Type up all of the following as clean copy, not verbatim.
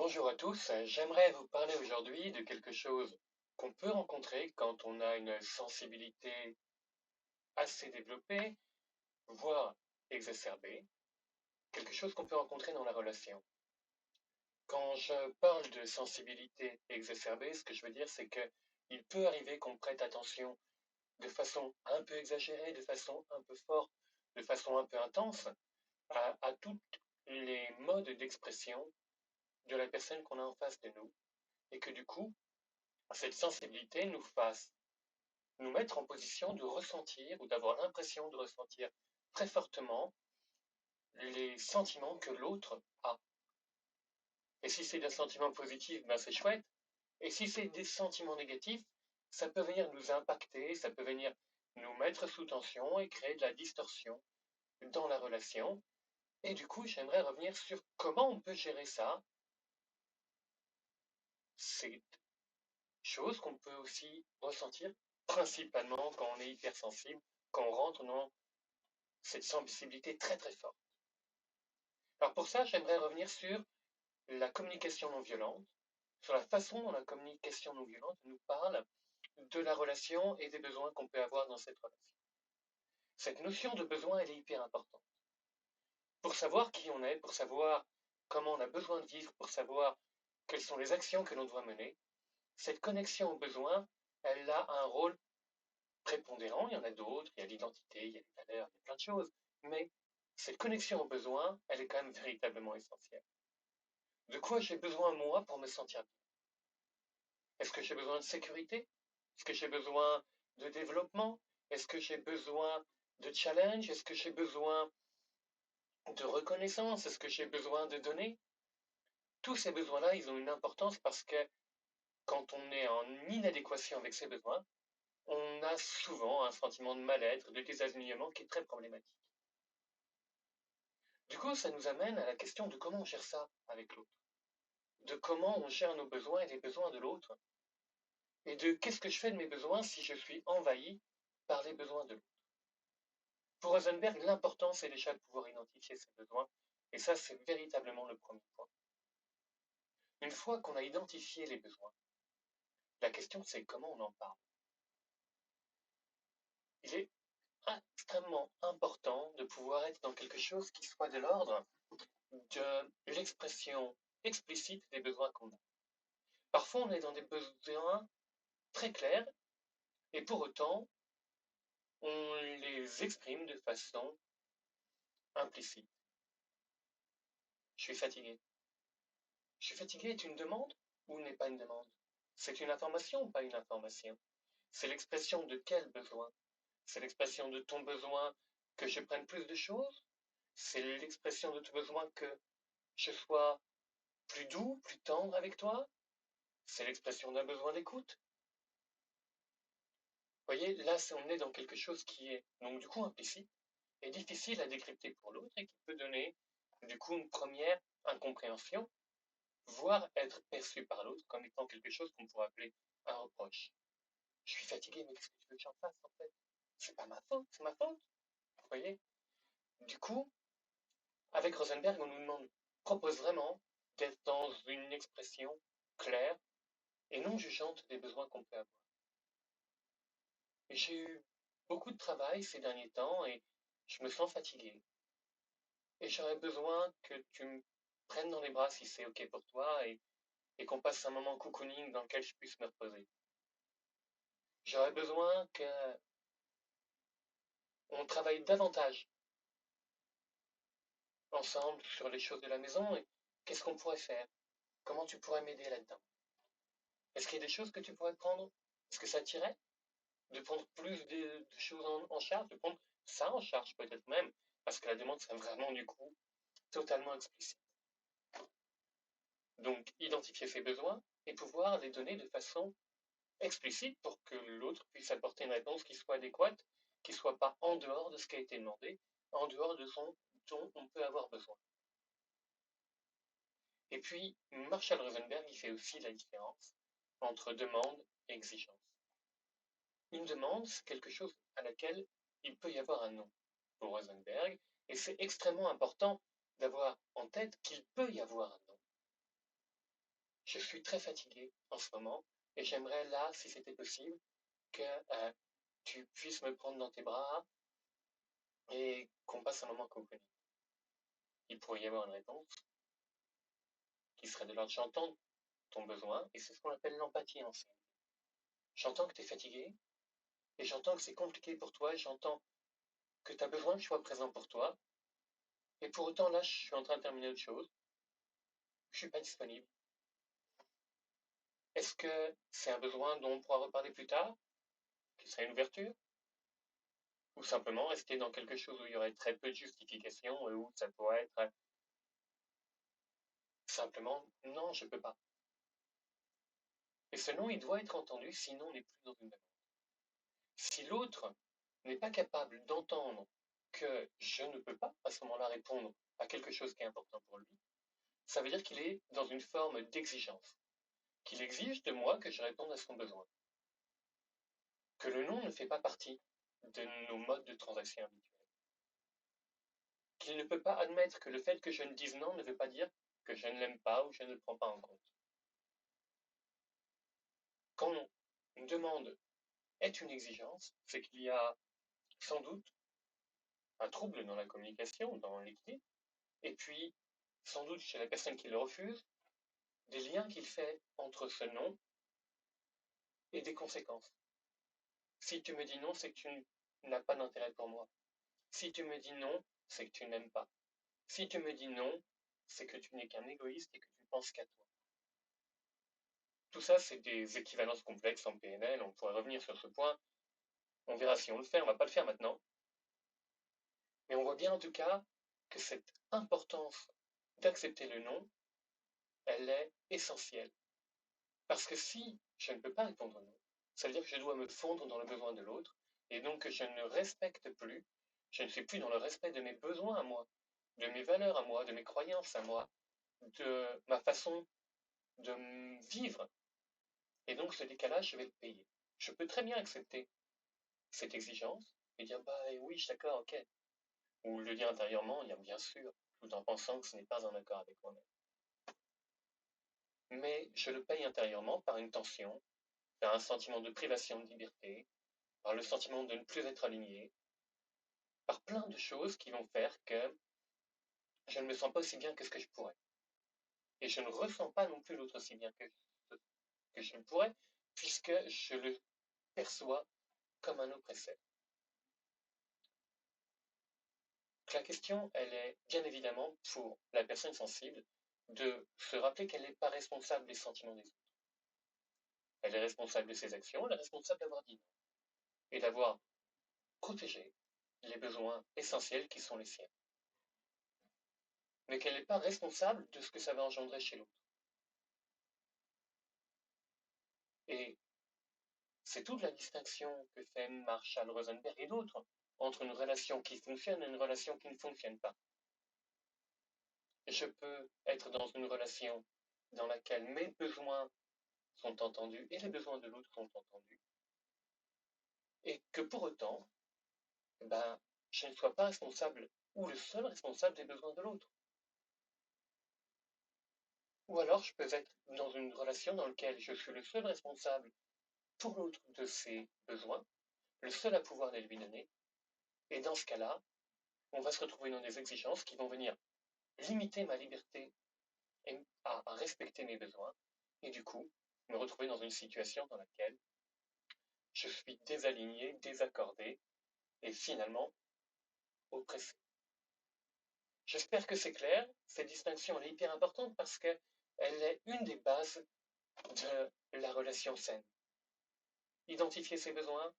Bonjour à tous, j'aimerais vous parler aujourd'hui de quelque chose qu'on peut rencontrer quand on a une sensibilité assez développée, voire exacerbée, quelque chose qu'on peut rencontrer dans la relation. Quand je parle de sensibilité exacerbée, ce que je veux dire, c'est que il peut arriver qu'on prête attention de façon un peu exagérée, de façon un peu forte, de façon un peu intense, à tous les modes d'expression de la personne qu'on a en face de nous, et que du coup, cette sensibilité nous fasse nous mettre en position de ressentir ou d'avoir l'impression de ressentir très fortement les sentiments que l'autre a. Et si c'est des sentiments positifs, ben c'est chouette. Et si c'est des sentiments négatifs, ça peut venir nous impacter, ça peut venir nous mettre sous tension et créer de la distorsion dans la relation. Et du coup, j'aimerais revenir sur comment on peut gérer ça. C'est chose qu'on peut aussi ressentir principalement quand on est hypersensible, quand on rentre dans cette sensibilité très très forte. Alors pour ça, j'aimerais revenir sur la communication non violente, sur la façon dont la communication non violente nous parle de la relation et des besoins qu'on peut avoir dans cette relation. Cette notion de besoin, elle est hyper importante. Pour savoir qui on est, pour savoir comment on a besoin de vivre, pour savoir quelles sont les actions que l'on doit mener, cette connexion aux besoins, elle a un rôle prépondérant. Il y en a d'autres, il y a l'identité, il y a les valeurs, il y a plein de choses. Mais cette connexion aux besoins, elle est quand même véritablement essentielle. De quoi j'ai besoin moi pour me sentir bien? Est-ce que j'ai besoin de sécurité? Est-ce que j'ai besoin de développement? Est-ce que j'ai besoin de challenge? Est-ce que j'ai besoin de reconnaissance? Est-ce que j'ai besoin de données? Tous ces besoins-là, ils ont une importance parce que quand on est en inadéquation avec ces besoins, on a souvent un sentiment de mal-être, de désalignement qui est très problématique. Du coup, ça nous amène à la question de comment on gère ça avec l'autre, de comment on gère nos besoins et les besoins de l'autre, et de qu'est-ce que je fais de mes besoins si je suis envahi par les besoins de l'autre. Pour Rosenberg, l'important, c'est déjà de pouvoir identifier ses besoins, et ça, c'est véritablement le premier point. Une fois qu'on a identifié les besoins, la question, c'est comment on en parle. Il est extrêmement important de pouvoir être dans quelque chose qui soit de l'ordre de l'expression explicite des besoins qu'on a. Parfois, on est dans des besoins très clairs, et pour autant, on les exprime de façon implicite. Je suis fatigué. Je suis fatigué est une demande ou n'est pas une demande? C'est une information ou pas une information? C'est l'expression de quel besoin? C'est l'expression de ton besoin que je prenne plus de choses? C'est l'expression de ton besoin que je sois plus doux, plus tendre avec toi? C'est l'expression d'un besoin d'écoute? Vous voyez, là, on est dans quelque chose qui est donc du coup implicite et difficile à décrypter pour l'autre et qui peut donner du coup une première incompréhension, voire être perçu par l'autre comme étant quelque chose qu'on pourrait appeler un reproche. Je suis fatigué, mais qu'est-ce que tu veux que j'en fasse en fait? C'est pas ma faute, c'est ma faute. Vous voyez? Du coup, avec Rosenberg, on nous demande, propose vraiment d'être dans une expression claire et non jugeante des besoins qu'on peut avoir. Et j'ai eu beaucoup de travail ces derniers temps et je me sens fatigué. Et j'aurais besoin que tu me prennes dans les bras si c'est OK pour toi et qu'on passe un moment cocooning dans lequel je puisse me reposer. J'aurais besoin qu'on travaille davantage ensemble sur les choses de la maison et qu'est-ce qu'on pourrait faire? Comment tu pourrais m'aider là-dedans? Est-ce qu'il y a des choses que tu pourrais prendre? Est-ce que ça t'irait de prendre plus de choses en charge, de prendre ça en charge peut-être même, parce que la demande serait vraiment du coup totalement explicite. Donc identifier ses besoins et pouvoir les donner de façon explicite pour que l'autre puisse apporter une réponse qui soit adéquate, qui ne soit pas en dehors de ce qui a été demandé, en dehors de son dont on peut avoir besoin. Et puis, Marshall Rosenberg, il fait aussi la différence entre demande et exigence. Une demande, c'est quelque chose à laquelle il peut y avoir un non pour Rosenberg, et c'est extrêmement important d'avoir en tête qu'il peut y avoir un non. je suis très fatigué en ce moment et j'aimerais là, si c'était possible, que tu puisses me prendre dans tes bras et qu'on passe un moment cocooning. Il pourrait y avoir une réponse qui serait de l'ordre j'entends ton besoin et c'est ce qu'on appelle l'empathie en scène. J'entends que tu es fatigué et j'entends que c'est compliqué pour toi et j'entends que tu as besoin que je sois présent pour toi et pour autant là, je suis en train de terminer autre chose, je suis pas disponible. Est-ce que c'est un besoin dont on pourra reparler plus tard, qui serait une ouverture? Ou simplement rester dans quelque chose où il y aurait très peu de justification et où ça pourrait être simplement non, je peux pas. Et ce non, il doit être entendu, sinon on n'est plus dans une demande. Si l'autre n'est pas capable d'entendre que je ne peux pas à ce moment-là répondre à quelque chose qui est important pour lui, ça veut dire qu'il est dans une forme d'exigence, qu'il exige de moi que je réponde à son besoin, que le non ne fait pas partie de nos modes de transaction habituels, qu'il ne peut pas admettre que le fait que je ne dise non ne veut pas dire que je ne l'aime pas ou je ne le prends pas en compte. Quand une demande est une exigence, c'est qu'il y a sans doute un trouble dans la communication, dans l'équilibre, et puis sans doute chez la personne qui le refuse, des liens qu'il fait entre ce non et des conséquences. Si tu me dis non, c'est que tu n'as pas d'intérêt pour moi. Si tu me dis non, c'est que tu n'aimes pas. Si tu me dis non, c'est que tu n'es qu'un égoïste et que tu ne penses qu'à toi. Tout ça, c'est des équivalences complexes en PNL. On pourrait revenir sur ce point. On verra si on le fait. On ne va pas le faire maintenant. Mais on voit bien en tout cas que cette importance d'accepter le non, elle est essentielle. Parce que si je ne peux pas répondre non, ça veut dire que je dois me fondre dans le besoin de l'autre, et donc que je ne respecte plus, je ne suis plus dans le respect de mes besoins à moi, de mes valeurs à moi, de mes croyances à moi, de ma façon de vivre. Et donc ce décalage, je vais le payer. Je peux très bien accepter cette exigence et dire bah oui, je suis d'accord, ok. Ou le dire intérieurement, il y a bien sûr, tout en pensant que ce n'est pas en accord avec moi-même. Mais je le paye intérieurement par une tension, par un sentiment de privation de liberté, par le sentiment de ne plus être aligné, par plein de choses qui vont faire que je ne me sens pas aussi bien que ce que je pourrais. Et je ne ressens pas non plus l'autre aussi bien que je le pourrais, puisque je le perçois comme un oppresseur. Donc la question, elle est bien évidemment pour la personne sensible de se rappeler qu'elle n'est pas responsable des sentiments des autres. Elle est responsable de ses actions, elle est responsable d'avoir dit non et d'avoir protégé les besoins essentiels qui sont les siens. Mais qu'elle n'est pas responsable de ce que ça va engendrer chez l'autre. Et c'est toute la distinction que fait Marshall Rosenberg et d'autres entre une relation qui fonctionne et une relation qui ne fonctionne pas. Je peux être dans une relation dans laquelle mes besoins sont entendus et les besoins de l'autre sont entendus. Et que pour autant, ben, je ne sois pas responsable ou le seul responsable des besoins de l'autre. Ou alors je peux être dans une relation dans laquelle je suis le seul responsable pour l'autre de ses besoins, le seul à pouvoir les lui donner. Et dans ce cas-là, on va se retrouver dans des exigences qui vont venir limiter ma liberté à respecter mes besoins, et du coup, me retrouver dans une situation dans laquelle je suis désaligné, désaccordé, et finalement oppressé. J'espère que c'est clair. Cette distinction elle est hyper importante parce qu'elle est une des bases de la relation saine. Identifier ses besoins,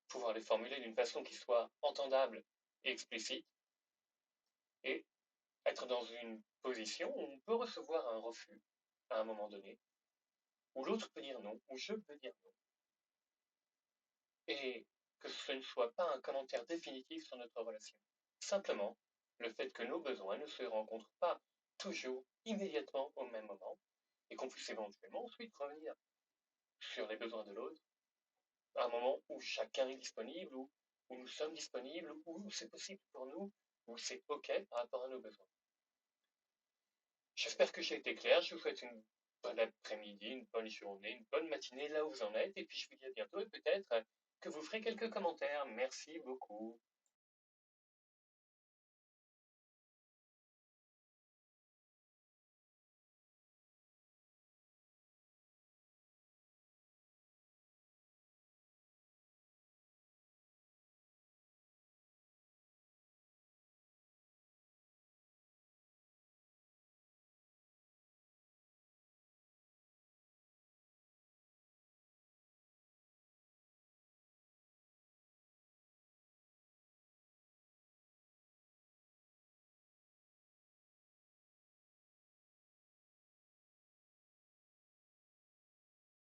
pouvoir les formuler d'une façon qui soit entendable et explicite, et être dans une position où on peut recevoir un refus à un moment donné, où l'autre peut dire non, où je peux dire non, et que ce ne soit pas un commentaire définitif sur notre relation. Simplement, le fait que nos besoins ne se rencontrent pas toujours immédiatement au même moment, et qu'on puisse éventuellement ensuite revenir sur les besoins de l'autre à un moment où chacun est disponible, où nous sommes disponibles, où c'est possible pour nous, où c'est OK par rapport à nos besoins. J'espère que j'ai été clair, je vous souhaite une bon après-midi, une bonne journée, une bonne matinée là où vous en êtes. Et puis je vous dis à bientôt et peut-être que vous ferez quelques commentaires. Merci beaucoup.